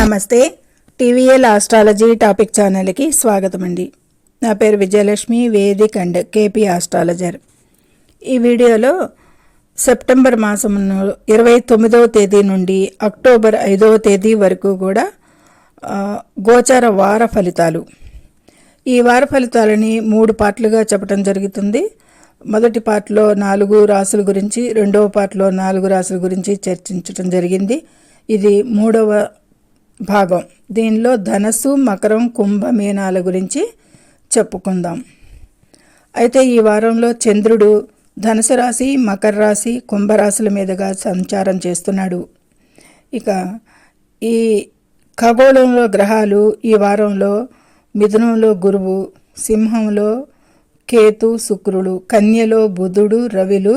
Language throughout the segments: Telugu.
నమస్తే. టీవీఎల్ ఆస్ట్రాలజీ టాపిక్ ఛానల్కి స్వాగతం అండి. నా పేరు Vijayalakshmi, Vedic and KP astrologer. ఈ వీడియోలో సెప్టెంబర్ మాసం 29వ తేదీ నుండి అక్టోబర్ 5వ తేదీ వరకు కూడా గోచార వార ఫలితాలు, ఈ వార ఫలితాలని 3 పార్ట్లుగా చెప్పడం జరుగుతుంది. మొదటి పార్ట్లో 4 రాశుల గురించి, రెండవ పార్ట్లో 4 రాశుల గురించి చర్చించడం జరిగింది. ఇది 3వ భాగం. దీనిలో ధనస్సు, మకరం, కుంభ, మీనాల గురించి చెప్పుకుందాం. అయితే ఈ వారంలో చంద్రుడు ధనుసు రాశి, మకర రాశి, కుంభరాశుల మీదుగా సంచారం చేస్తున్నాడు. ఇక ఈ ఖగోళంలో గ్రహాలు ఈ వారంలో మిథునంలో గురువు, సింహంలో కేతు, శుక్రుడు, కన్యలో బుధుడు, రవిలు,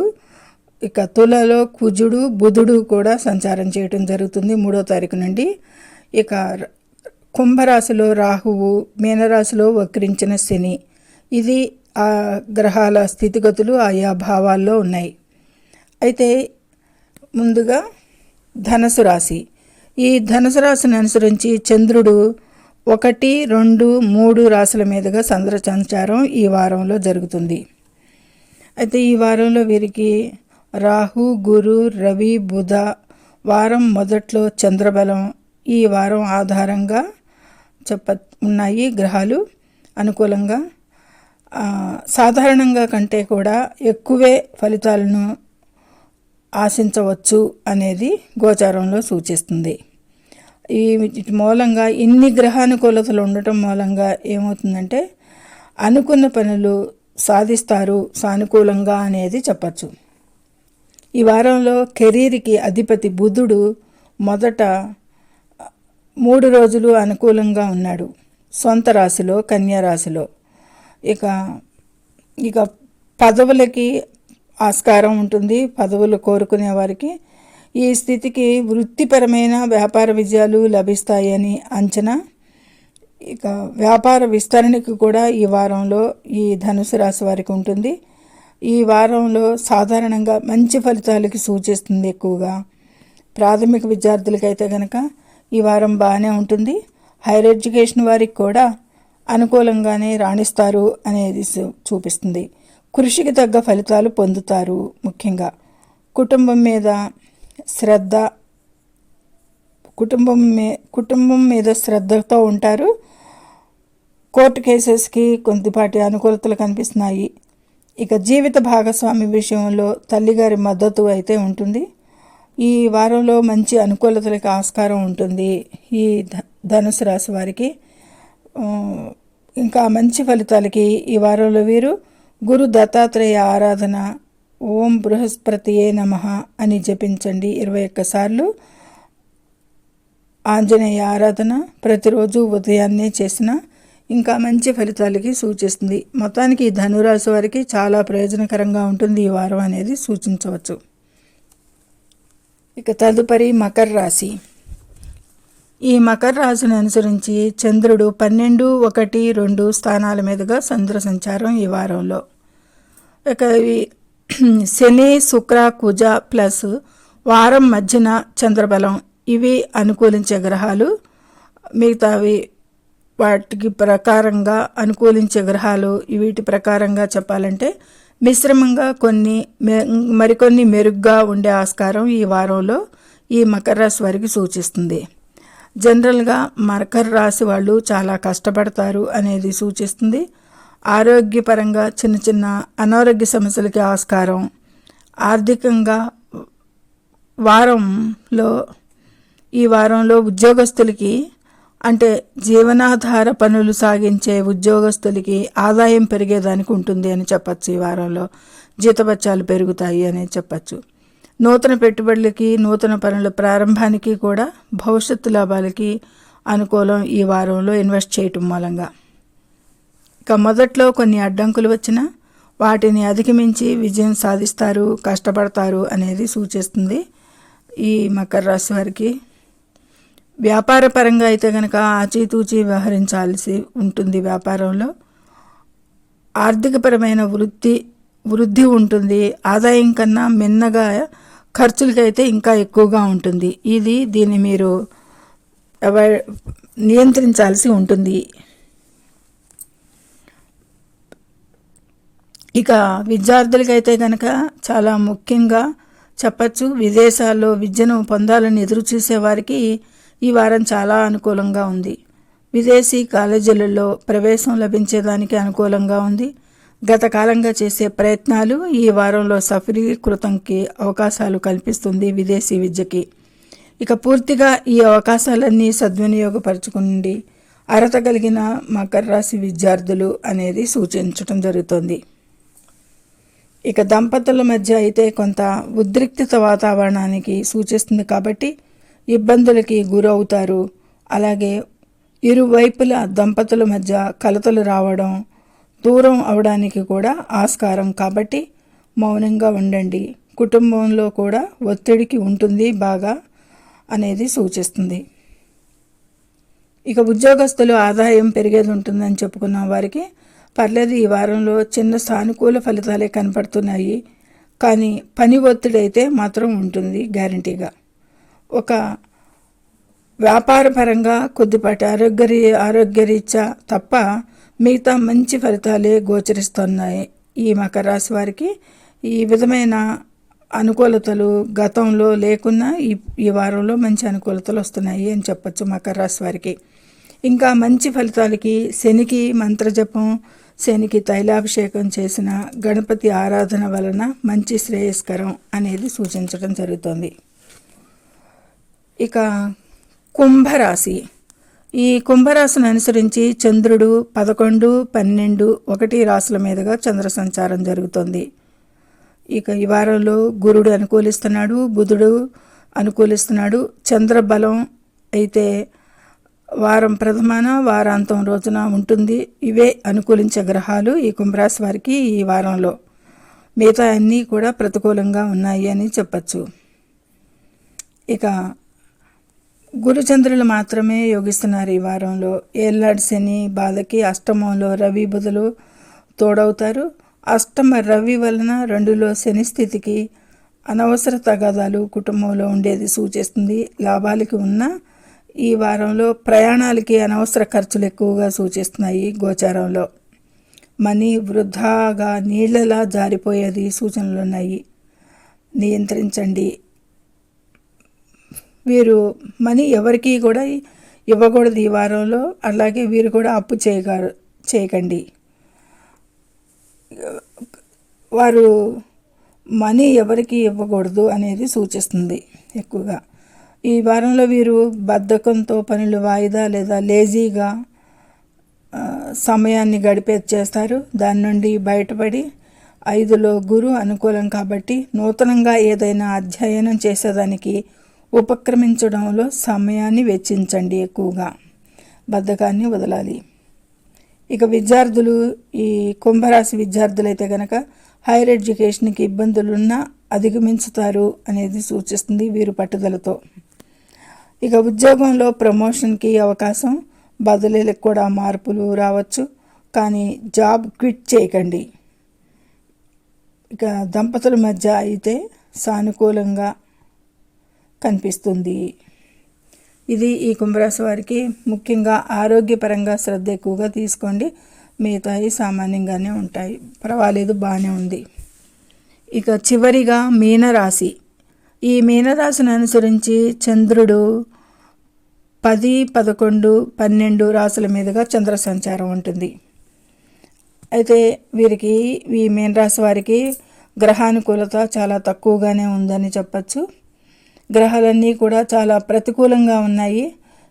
ఇక తులలో కుజుడు, బుధుడు కూడా సంచారం చేయడం జరుగుతుంది 3వ తారీఖు నుండి. ఇక కుంభరాశిలో రాహువు, మీనరాశిలో వక్రించిన శని. ఇది ఆ గ్రహాల స్థితిగతులు ఆయా భావాల్లో ఉన్నాయి. అయితే ముందుగా ధనుసు రాశి. ఈ ధనుసు రాశిని అనుసరించి చంద్రుడు 1, 2, 3 రాశుల మీదుగా చంద్ర సంచారం ఈ వారంలో జరుగుతుంది. అయితే ఈ వారంలో వీరికి రాహు, గురు, రవి, బుధ వారం మొదట్లో చంద్రబలం ఈ వారం ఆధారంగా ఉన్నాయి గ్రహాలు అనుకూలంగా. సాధారణంగా కంటే కూడా ఎక్కువే ఫలితాలను ఆశించవచ్చు అనేది గోచారంలో సూచిస్తుంది. వీటి మూలంగా ఇన్ని గ్రహానుకూలతలు ఉండటం మూలంగా ఏమవుతుందంటే అనుకున్న పనులు సాధిస్తారు సానుకూలంగా అనేది చెప్పచ్చు. ఈ వారంలో కెరీర్కి అధిపతి బుధుడు మొదట 3 రోజులు అనుకూలంగా ఉన్నాడు సొంత రాశిలో, కన్యా రాశిలో. ఇక పదవులకి ఆస్కారం ఉంటుంది. పదవులు కోరుకునే వారికి ఈ స్థితికి వృత్తిపరమైన వ్యాపార విజయాలు లభిస్తాయని అంచనా. ఇక వ్యాపార విస్తరణకి కూడా ఈ వారంలో ఈ ధనుసు రాశి వారికి ఉంటుంది. ఈ వారంలో సాధారణంగా మంచి ఫలితాలకి సూచిస్తుంది. ఎక్కువగా ప్రాథమిక విద్యార్థులకైతే కనుక ఈ వారం బాగానే ఉంటుంది. హైయర్ ఎడ్యుకేషన్ వారికి కూడా అనుకూలంగానే రాణిస్తారు అనేది చూపిస్తుంది. కృషికి తగ్గ ఫలితాలు పొందుతారు. ముఖ్యంగా కుటుంబం మీద శ్రద్ధతో ఉంటారు. కోర్టు కేసెస్కి కొద్దిపాటి అనుకూలతలు కనిపిస్తున్నాయి. ఇక జీవిత భాగస్వామి విషయంలో తల్లిగారి మద్దతు అయితే ఉంటుంది. ఈ వారంలో మంచి అనుకూలతలకు ఆస్కారం ఉంటుంది ఈ ధనుసు రాశి వారికి. ఇంకా మంచి ఫలితాలకి ఈ వారంలో వీరు గురు దత్తాత్రేయ ఆరాధన, ఓం బృహస్పతియే నమః అని జపించండి 21 సార్లు. ఆంజనేయ ఆరాధన ప్రతిరోజు ఉదయాన్నే చేసిన ఇంకా మంచి ఫలితాలకి సూచిస్తుంది. మొత్తానికి ఈ ధనురాశి వారికి చాలా ప్రయోజనకరంగా ఉంటుంది ఈ వారం అనేది సూచించవచ్చు. ఇక తదుపరి మకర రాశి. ఈ మకర రాశిని అనుసరించి చంద్రుడు 12, 1, 2 స్థానాల మీదుగా చంద్ర సంచారం ఈ వారంలో. ఇక శని, శుక్ర, కుజ ప్లస్ వారం మధ్యన చంద్రబలం ఇవి అనుకూలించే గ్రహాలు. మిగతావి వాటికి ప్రకారంగా అనుకూలించే గ్రహాలు వీటి ప్రకారంగా చెప్పాలంటే మిశ్రమంగా మరికొన్ని మెరుగ్గా ఉండే ఆస్కారం ఈ వారంలో ఈ మకర రాశి వారికి సూచిస్తుంది. జనరల్గా మకర రాశి వాళ్ళు చాలా కష్టపడతారు అనేది సూచిస్తుంది. ఆరోగ్యపరంగా చిన్న చిన్న అనారోగ్య సమస్యలకి ఆస్కారం. ఆర్థికంగా ఈ వారంలో ఉద్యోగస్తులకి అంటే జీవనాధార పనులు సాగించే ఉద్యోగస్తులకి ఆదాయం పెరిగేదానికి ఉంటుంది అని చెప్పచ్చు. ఈ వారంలో జీతబత్యాలు పెరుగుతాయి అని చెప్పచ్చు. నూతన పెట్టుబడులకి, నూతన పనుల ప్రారంభానికి కూడా భవిష్యత్తు లాభాలకి అనుకూలం ఈ వారంలో ఇన్వెస్ట్ చేయటం మూలంగా. ఇక మొదట్లో కొన్ని అడ్డంకులు వచ్చినా వాటిని అధిగమించి విజయం సాధిస్తారు, కష్టపడతారు అనేది సూచిస్తుంది ఈ మకర రాశి వారికి. వ్యాపార పరంగా అయితే కనుక ఆచితూచి వ్యవహరించాల్సి ఉంటుంది. వ్యాపారంలో ఆర్థికపరమైన వృద్ధి ఉంటుంది. ఆదాయం కన్నా మిన్నగా ఖర్చులకైతే ఇంకా ఎక్కువగా ఉంటుంది. దీన్ని మీరు నియంత్రించాల్సి ఉంటుంది. ఇక విద్యార్థులకైతే కనుక చాలా ముఖ్యంగా చెప్పచ్చు, విదేశాల్లో విద్యను పొందాలని ఎదురు చూసేవారికి ఈ వారం చాలా అనుకూలంగా ఉంది. విదేశీ కాలేజీలలో ప్రవేశం లభించేదానికి అనుకూలంగా ఉంది. గత కాలంగా చేసే ప్రయత్నాలు ఈ వారంలో సఫలీకృతంకి అవకాశాలు కల్పిస్తుంది విదేశీ విద్యకి. ఇక పూర్తిగా ఈ అవకాశాలన్నీ సద్వినియోగపరచుకుని అర్హత కలిగిన మకర రాశి విద్యార్థులు అనేది సూచించడం జరుగుతుంది. ఇక దంపతుల మధ్య అయితే కొంత ఉద్రిక్తత వాతావరణానికి సూచిస్తుంది కాబట్టి ఇబ్బందులకి గురవుతారు. అలాగే ఇరువైపుల దంపతుల మధ్య కలతలు రావడం, దూరం అవడానికి కూడా ఆస్కారం కాబట్టి మౌనంగా ఉండండి. కుటుంబంలో కూడా ఒత్తిడికి ఉంటుంది బాగా అనేది సూచిస్తుంది. ఇక ఉద్యోగస్తులు ఆదాయం పెరిగేది ఉంటుందని చెప్పుకున్న వారికి పర్లేదు, ఈ వారంలో చిన్న సానుకూల ఫలితాలే కనపడుతున్నాయి. కానీ పని ఒత్తిడి అయితే మాత్రం ఉంటుంది గ్యారంటీగా. ఒక వ్యాపారపరంగా కొద్దిపాటి ఆరోగ్యరీత్యా తప్ప మిగతా మంచి ఫలితాలే గోచరిస్తున్నాయి. ఈ మకర రాశి వారికి ఈ విధమైన అనుకూలతలు గతంలో లేకున్నా ఈ వారంలో మంచి అనుకూలతలు వస్తున్నాయి అని చెప్పచ్చు మకర రాశి వారికి. ఇంకా మంచి ఫలితాలకి శనికి మంత్రజపం, శనికి తైలాభిషేకం చేసిన గణపతి ఆరాధన వలన మంచి శ్రేయస్కరం అనేది సూచించడం జరుగుతుంది. ఇక కుంభరాశి. ఈ కుంభరాశిని అనుసరించి చంద్రుడు 11, 12, 1 రాశుల మీదుగా చంద్ర సంచారం జరుగుతుంది. ఇక ఈ వారంలో గురుడు అనుకూలిస్తున్నాడు, బుధుడు అనుకూలిస్తున్నాడు. చంద్రబలం అయితే వారం ప్రథమాన వారాంతం రోజున ఉంటుంది. ఇవే అనుకూలించే గ్రహాలు ఈ కుంభరాశి వారికి ఈ వారంలో. మిగతా అన్నీ కూడా ప్రతికూలంగా ఉన్నాయి అని చెప్పచ్చు. ఇక గురుచంద్రులు మాత్రమే యోగిస్తున్నారు ఈ వారంలో. ఏళ్ళనాడు శని బాధకి అష్టమంలో రవి బుధులు తోడవుతారు. అష్టమ రవి వలన 2లో శని స్థితికి అనవసర తగాదాలు కుటుంబంలో ఉండేది సూచిస్తుంది. లాభాలకి ఉన్న ఈ వారంలో ప్రయాణాలకి అనవసర ఖర్చులు ఎక్కువగా సూచిస్తున్నాయి గోచారంలో. మనీ వృధాగా నీళ్లలా జారిపోయేది సూచనలు ఉన్నాయి. నియంత్రించండి. వీరు మనీ ఎవరికి కూడా ఇవ్వకూడదు ఈ వారంలో. అలాగే వీరు కూడా అప్పు చేయకండి. వారు మనీ ఎవరికి ఇవ్వకూడదు అనేది సూచిస్తుంది ఎక్కువగా. ఈ వారంలో వీరు బద్ధకంతో పనులు వాయిదా లేదా లేజీగా సమయాన్ని చేస్తారు. దాని నుండి బయటపడి 5లో గురు అనుకూలం కాబట్టి నూతనంగా ఏదైనా అధ్యయనం చేసేదానికి ఉపక్రమించడంలో సమయాన్ని వెచ్చించండి. ఎక్కువగా బద్ధకాన్ని వదలాలి. ఇక విద్యార్థులు, ఈ కుంభరాశి విద్యార్థులు అయితే కనుక హైయర్ ఎడ్యుకేషన్కి ఇబ్బందులున్నా అధిగమించుతారు అనేది సూచిస్తుంది వీరు పట్టుదలతో. ఇక ఉద్యోగంలో ప్రమోషన్కి అవకాశం, బదిలీలకు కూడా మార్పులు రావచ్చు. కానీ జాబ్ క్విట్ చేయకండి. ఇక దంపతుల మధ్య అయితే సానుకూలంగా కనిపిస్తుంది. ఇది ఈ కుంభరాశి వారికి. ముఖ్యంగా ఆరోగ్యపరంగా శ్రద్ధ ఎక్కువగా తీసుకోండి. మిగతాయి సామాన్యంగానే ఉంటాయి, పర్వాలేదు, బాగానే ఉంది. ఇక చివరిగా మీనరాశి. ఈ మీనరాశిని అనుసరించి చంద్రుడు 10, 11, 12 రాశుల మీదుగా చంద్ర సంచారం ఉంటుంది. అయితే వీరికి, ఈ మీనరాశి వారికి గ్రహానుకూలత చాలా తక్కువగానే ఉందని చెప్పచ్చు. గ్రహాలన్నీ కూడా చాలా ప్రతికూలంగా ఉన్నాయి.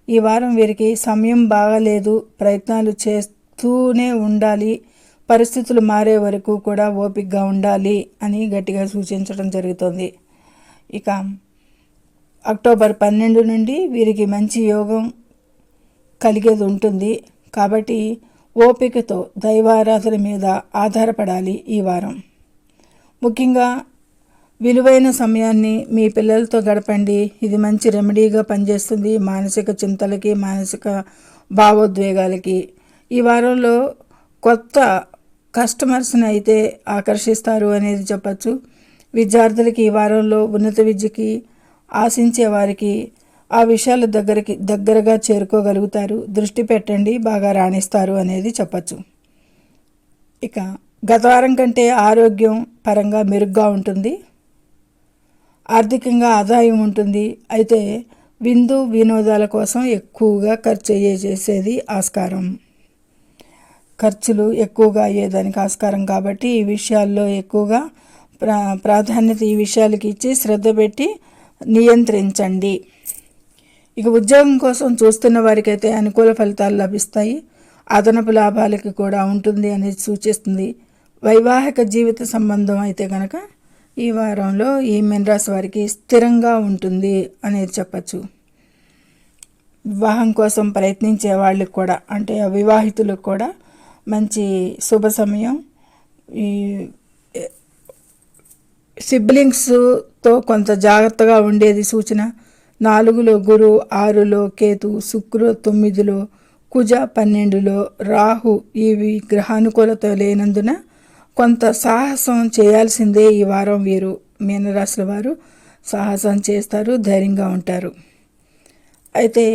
ఈ వారం వీరికి సమయం బాగాలేదు, ప్రయత్నాలు చేస్తూనే ఉండాలి, పరిస్థితులు మారే వరకు కూడా ఓపికగా ఉండాలి అని గట్టిగా సూచించడం జరుగుతుంది. ఇక అక్టోబర్ 12 నుండి వీరికి మంచి యోగం కలిగేది ఉంటుంది కాబట్టి ఓపికతో దైవారాధన మీద ఆధారపడాలి ఈ వారం. ముఖ్యంగా విలువైన సమయాన్ని మీ పిల్లలతో గడపండి. ఇది మంచి రెమెడీగా పనిచేస్తుంది మానసిక చింతలకి, మానసిక భావోద్వేగాలకి. ఈ వారంలో కొత్త కస్టమర్స్ని అయితే ఆకర్షిస్తారు అనేది చెప్పచ్చు. విద్యార్థులకి ఈ వారంలో ఉన్నత విద్యకి ఆశించే వారికి ఆ విషయాలు దగ్గరగా చేరుకోగలుగుతారు. దృష్టి పెట్టండి, బాగా రాణిస్తారు అనేది చెప్పచ్చు. ఇక గత వారం కంటే ఆరోగ్యం పరంగా మెరుగ్గా ఉంటుంది. ఆర్థికంగా ఆదాయం ఉంటుంది. అయితే విందు వినోదాల కోసం ఎక్కువగా ఖర్చు చేసేది ఆస్కారం. ఖర్చులు ఎక్కువగా అయ్యేదానికి ఆస్కారం కాబట్టి ఈ విషయాల్లో ఎక్కువగా ప్రాధాన్యత ఈ విషయాలకి ఇచ్చి శ్రద్ధ పెట్టి నియంత్రించండి. ఇక ఉద్యోగం కోసం చూస్తున్న వారికైతే అనుకూల ఫలితాలు లభిస్తాయి. అదనపు లాభాలకి కూడా ఉంటుంది అనేది సూచిస్తుంది. వైవాహిక జీవిత సంబంధం అయితే కనుక ఈ వారంలో ఈ మీనరాశి వారికి స్థిరంగా ఉంటుంది అనేది చెప్పచ్చు. వివాహం కోసం ప్రయత్నించే వాళ్ళకి కూడా, అంటే అవివాహితులకు కూడా మంచి శుభ సమయం. ఈ సిబ్లింగ్స్తో కొంత జాగ్రత్తగా ఉండేది సూచన. 4లో గురు, 6లో కేతు, శుక్రు 9లో, కుజ 12లో, రాహు ఇవి గ్రహానుకూలత లేనందున కొంత సాహసం చేయాల్సిందే. ఈ వారం వీరు మీనరాశుల వారు సాహసం చేస్తారు, ధైర్యంగా ఉంటారు. అయితే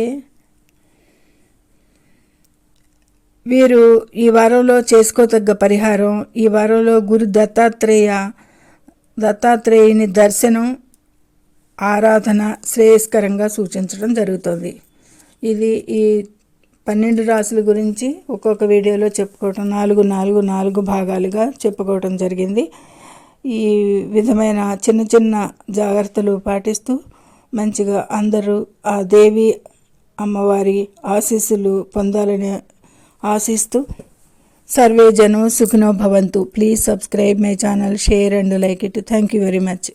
వీరు ఈ వారంలో చేసుకోదగ్గ పరిహారం, ఈ వారంలో గురు దత్తాత్రేయుని దర్శనం, ఆరాధన శ్రేయస్కరంగా సూచించడం జరుగుతుంది. ఇది ఈ 12 రాశుల గురించి ఒక్కొక్క వీడియోలో చెప్పుకోవటం 4 భాగాలుగా చెప్పుకోవటం జరిగింది. ఈ విధమైన చిన్న చిన్న జాగ్రత్తలు పాటిస్తూ మంచిగా అందరూ ఆ దేవి అమ్మవారి ఆశీస్సులు పొందాలని ఆశిస్తూ సర్వే జనం సుఖినో భవంతు. Please subscribe my channel, share and like it. Thank you very much.